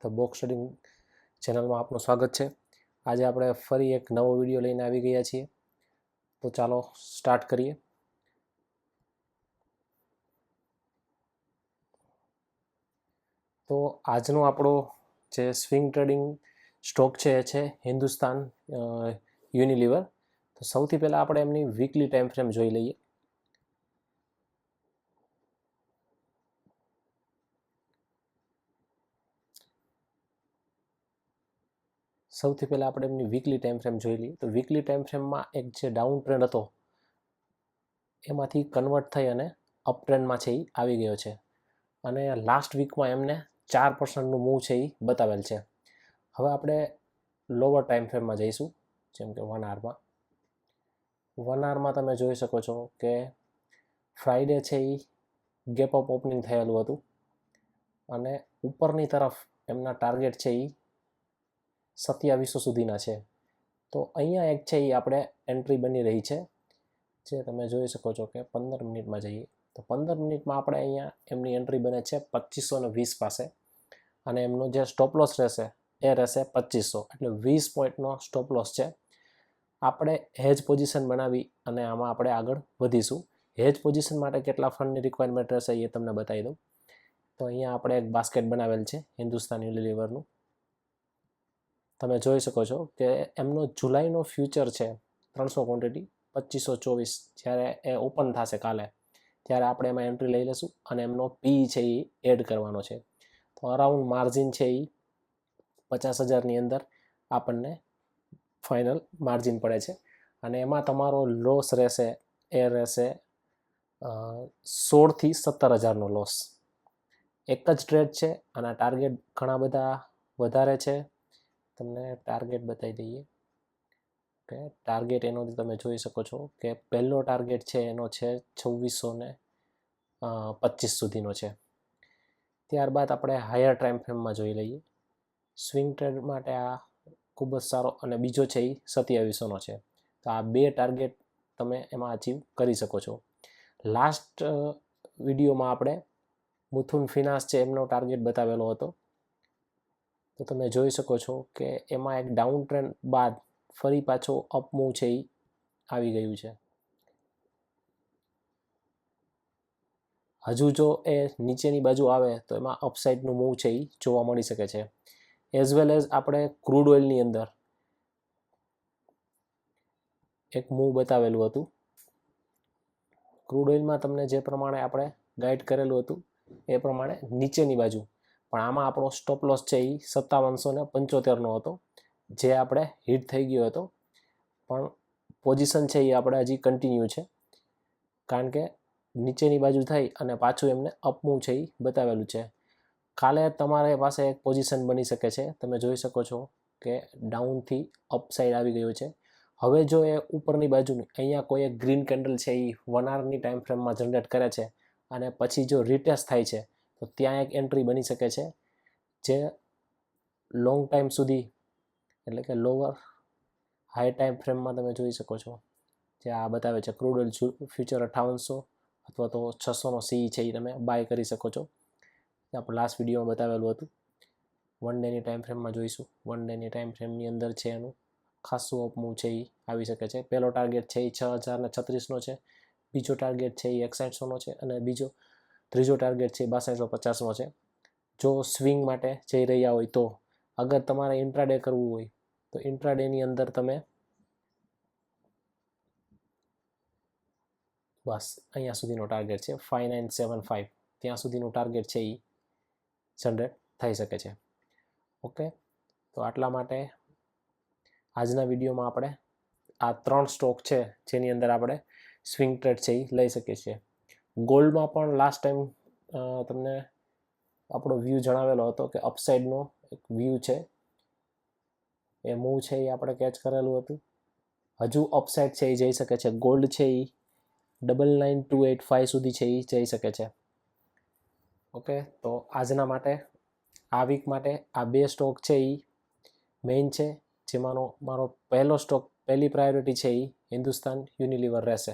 તો box trading ચેનલમાં આપનું સ્વાગત છે। આજે આપણે ફરી એક નવો વિડીયો લઈને આવી ગયા છીએ, તો ચાલો સ્ટાર્ટ કરીએ। તો આજનો આપણો જે સ્વિંગ ટ્રેડિંગ સ્ટોક છે એ છે હિન્દુસ્તાન યુનિલિવર। તો સૌથી પહેલાં આપણે એમની વીકલી ટાઈમ ફ્રેમ જોઈ લઈએ। સૌથી પહેલાં આપણે એમની વીકલી ટાઈમ ફ્રેમ જોઈ લઈએ। તો વીકલી ટાઈમ ફ્રેમમાં એક જે ડાઉન ટ્રેન્ડ હતો એમાંથી કન્વર્ટ થઈ અને અપ ટ્રેન્ડમાં છે એ આવી ગયો છે, અને લાસ્ટ વીકમાં એમને 4%નું મૂવ છે એ બતાવેલ છે। હવે આપણે લોવર ટાઈમ ફ્રેમમાં જઈશું, જેમ કે 1 આવરમાં। 1 આવરમાં તમે જોઈ શકો છો કે ફ્રાઈડે છે એ ગેપ અપ ઓપનિંગ થયેલું હતું, અને ઉપરની તરફ એમના ટાર્ગેટ છે એ 2700 સુધીના છે। તો અહીંયા એક છે એ આપણે એન્ટ્રી બની રહી છે, જે તમે જોઈ શકો છો કે 15 મિનિટમાં જઈએ તો 15 મિનિટમાં આપણે અહીંયા એમની એન્ટ્રી બને છે 2520 પાસે, અને એમનો જે સ્ટોપ લોસ રહેશે એ રહેશે 2500, એટલે 20 પોઈન્ટનો સ્ટોપ લોસ છે। આપણે હેજ પોઝિશન બનાવી અને આમાં આપણે આગળ વધીશું। હેજ પોઝિશન માટે કેટલા ફંડની રિક્વાયરમેન્ટ રહેશે એ તમને બતાવી દઉં। તો અહીંયા આપણે એક બાસ્કેટ બનાવેલ છે હિન્દુસ્તાન યુનિલિવરનું। તમે જોઈ શકો છો કે એમનો જુલાઈનો ફ્યુચર છે 300 ક્વોન્ટિટી 2524, જ્યારે એ ઓપન થશે કાલે ત્યારે આપણે એમાં એન્ટ્રી લઈ લઈશું, અને એમનો પી છે એ એડ કરવાનો છે। તો અરાઉન્ડ માર્જિન છે એ 50,000ની અંદર આપણને ફાઇનલ માર્જિન પડે છે, અને એમાં તમારો લોસ રહેશે એ રહેશે 16 થી 17,000નો લોસ। એક જ ટ્રેડ છે અને ટાર્ગેટ ઘણા બધા વધારે છે। તમને ટાર્ગેટ બતાવી દઈએ કે ટાર્ગેટ એનો તમે જોઈ શકો છો કે પહેલો ટાર્ગેટ છે એનો છે 2625 સુધીનો છે। ત્યારબાદ આપણે હાયર ટાઈમ ફ્રેમમાં જોઈ લઈએ। સ્વિંગ ટ્રેડ માટે આ ખૂબ જ સારો, અને બીજો છે એ 2700નો છે। તો આ બે ટાર્ગેટ તમે એમાં અચીવ કરી શકો છો। લાસ્ટ વિડીયોમાં આપણે મુથુન ફિનાન્સ છે એમનો ટાર્ગેટ બતાવેલો હતો, તો તમે જોઈ શકો છો કે એમાં એક ડાઉન ટ્રેન્ડ બાદ ફરી પાછો અપ મૂવ છે એ આવી ગયું છે। હજુ જો એ નીચેની બાજુ આવે તો એમાં અપસાઇડનું મૂવ છે એ જોવા મળી શકે છે। એઝ વેલ એઝ આપણે ક્રૂડ ઓઇલની અંદર એક મૂવ બતાવેલું હતું। ક્રૂડ ઓઇલમાં તમને જે પ્રમાણે આપણે ગાઈડ કરેલું હતું એ પ્રમાણે નીચેની બાજુ, પણ આમાં આપણો સ્ટોપ લોસ છે એ 5775નો હતો, જે આપણે હિટ થઈ ગયો હતો, પણ પોઝિશન છે એ આપણે હજી કન્ટિન્યુ છે, કારણ કે નીચેની બાજુ થઈ અને પાછું એમને અપ મૂવ છે એ બતાવેલું છે। કાલે તમારી પાસે એક પોઝિશન બની શકે છે, તમે જોઈ શકો છો કે ડાઉનથી અપ સાઈડ આવી ગયું છે। હવે જો એ ઉપરની બાજુની અહીંયા કોઈ એક ગ્રીન કેન્ડલ છે એ 1 આવરની ટાઈમ ફ્રેમમાં જનરેટ કરે છે, અને પછી જો રિટેસ્ટ થાય છે તો ત્યાં એક એન્ટ્રી બની શકે છે, જે લોંગ ટાઈમ સુધી, એટલે કે લોવર હાઈ ટાઈમ ફ્રેમમાં તમે જોઈ શકો છો જે આ બતાવે છે ક્રૂડ ઓઇલ ફ્યુચર 5800 અથવા તો 600નો સી છે એ તમે બાય કરી શકો છો। આપણે લાસ્ટ વિડીયોમાં બતાવેલું હતું। 1 ડેની ટાઈમ ફ્રેમમાં જોઈશું। 1 ડેની ટાઈમ ફ્રેમની અંદર છે એનું ખાસું અપ મૂવ છે એ આવી શકે છે। પહેલો ટાર્ગેટ છે એ 6036નો છે, બીજો ટાર્ગેટ છે એ 6100નો છે, અને ત્રીજો ટાર્ગેટ છે એ 6250નો છે। જો સ્વિંગ માટે જઈ રહ્યા હોય તો અગર તમારે ઇન્ટ્રાડે કરવું હોય તો ઇન્ટ્રાડેની અંદર તમે બસ અહીંયા સુધીનો ટાર્ગેટ છે 5975, ત્યાં સુધીનું ટાર્ગેટ છે એ જનરેટ થઈ શકે છે। ઓકે, તો આટલા માટે આજના વિડીયોમાં આપણે આ 3 સ્ટોક છે જેની અંદર આપણે સ્વિંગ ટ્રેડ છે એ લઈ શકીએ છીએ। ગોલ્ડમાં પણ લાસ્ટ ટાઈમ તમને આપણો વ્યૂ જણાવેલો હતો કે અપસાઇડનો એક વ્યૂ છે, એ મૂવ છે એ આપણે કેચ કરેલું હતું। હજુ અપસાઇડ છે એ જઈ શકે છે। ગોલ્ડ છે એ 99285 સુધી છે એ જઈ શકે છે। ઓકે, તો આજના માટે આ વીક માટે આ 2 સ્ટોક છે એ મેઇન છે, જેમાંનો મારો પહેલો સ્ટોક, પહેલી પ્રાયોરિટી છે એ હિન્દુસ્તાન યુનિલિવર રહેશે।